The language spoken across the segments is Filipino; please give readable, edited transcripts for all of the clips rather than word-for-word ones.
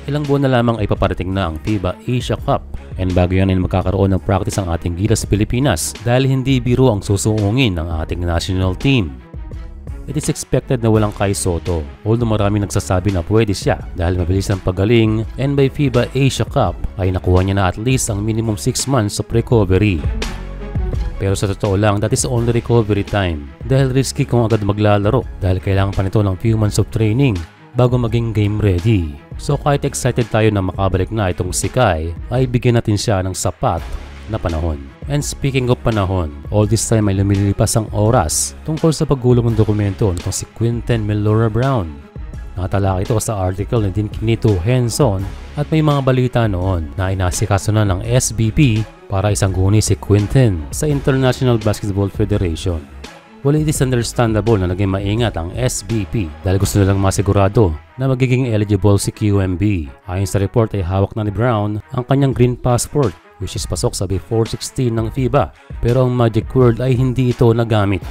Ilang buwan na lamang ay paparating na ang FIBA Asia Cup, and bago yan ay magkakaroon ng practice ang ating Gilas Pilipinas dahil hindi biro ang susuungin ng ating national team. It is expected na walang Kai Sotto, although marami nagsasabi na pwede siya dahil mabilis ang pagaling, and by FIBA Asia Cup ay nakuha niya na at least ang minimum 6 months of recovery. Pero sa totoo lang, that is only recovery time dahil risky kung agad maglalaro dahil kailangan pa nito ng few months of training bago maging game ready. So kahit excited tayo na makabalik na itong si Kai, ay bigyan natin siya ng sapat na panahon. And speaking of panahon, all this time ay lumilipas ang oras tungkol sa paggulong ng dokumento nitong si Quinten Milora-Brown. Nakatalakay ito sa article ni Dinkinito Henson at may mga balita noon na inasikaso na ng SBP para isangguni si Quinten sa International Basketball Federation. Well, it is understandable na naging maingat ang SBP dahil gusto nilang masigurado na magiging eligible si QMB. Ayon sa report ay hawak na ni Brown ang kanyang green passport, which is pasok sa before 16 ng FIBA, pero ang magic word ay hindi ito nagamit.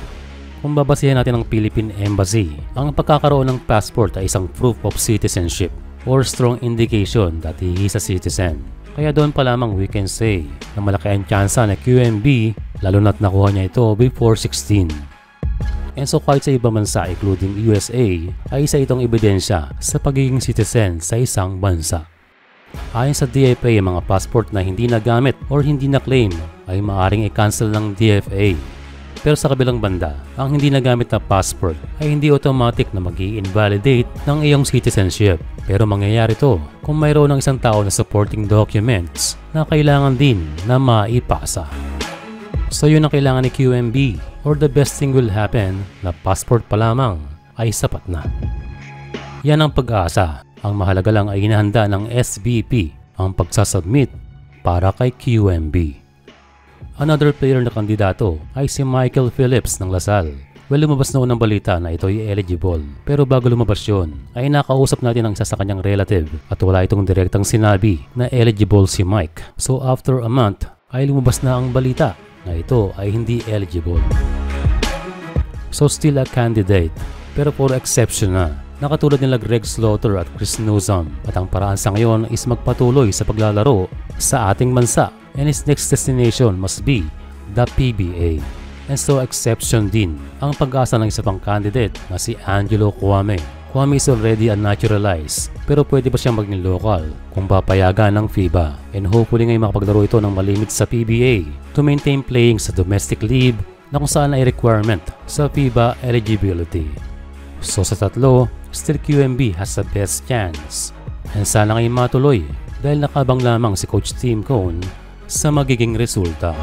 Kung babasihan natin ang Philippine Embassy, ang pagkakaroon ng passport ay isang proof of citizenship or strong indication that he is a citizen. Kaya doon pa lamang we can say na malaki ang tsansa na QMB lalo na't nakuha niya ito before 16. And so kahit sa ibang bansa including USA ay isa itong ebidensya sa pagiging citizen sa isang bansa. Ayon sa DFA, ang mga passport na hindi nagamit or hindi na-claim ay maaaring i-cancel ng DFA. Pero sa kabilang banda, ang hindi nagamit na passport ay hindi automatic na mag-i-invalidate ng iyong citizenship. Pero mangyayari ito kung mayroon ng isang tao na supporting documents na kailangan din na maipasa. So yun ang kailangan ni QMB, or the best thing will happen na passport pa lamang ay sapat na. Yan ang pag-asa. Ang mahalaga lang ay hinahanda ng SBP ang pagsasubmit para kay QMB. Another player na kandidato ay si Michael Phillips ng Lasal. Well, lumabas na unang balita na ito ay eligible. Pero bago lumabas yun, ay nakausap natin ang isa sa kanyang relative at wala itong direktang sinabi na eligible si Mike. So after a month, ay lumabas na ang balita na ito ay hindi eligible. So still a candidate, pero for exception na. Nakatulad nila Greg Slaughter at Chris Newsom, at ang paraan sa ngayon is magpatuloy sa paglalaro sa ating bansa, and his next destination must be the PBA. And so exception din ang pag-asa ng isa pang candidate na si Angelo Kwame. Kwame is already a naturalized, pero pwede pa siyang maging local kung papayagan ng FIBA, and hopefully ngay makapaglaro ito ng malimit sa PBA to maintain playing sa domestic league na kung saan ay requirement sa FIBA eligibility. So sa tatlo, still QMB has the best chance. And sana ngay matuloy dahil nakabang lamang si Coach Tim Cone sa magiging resulta.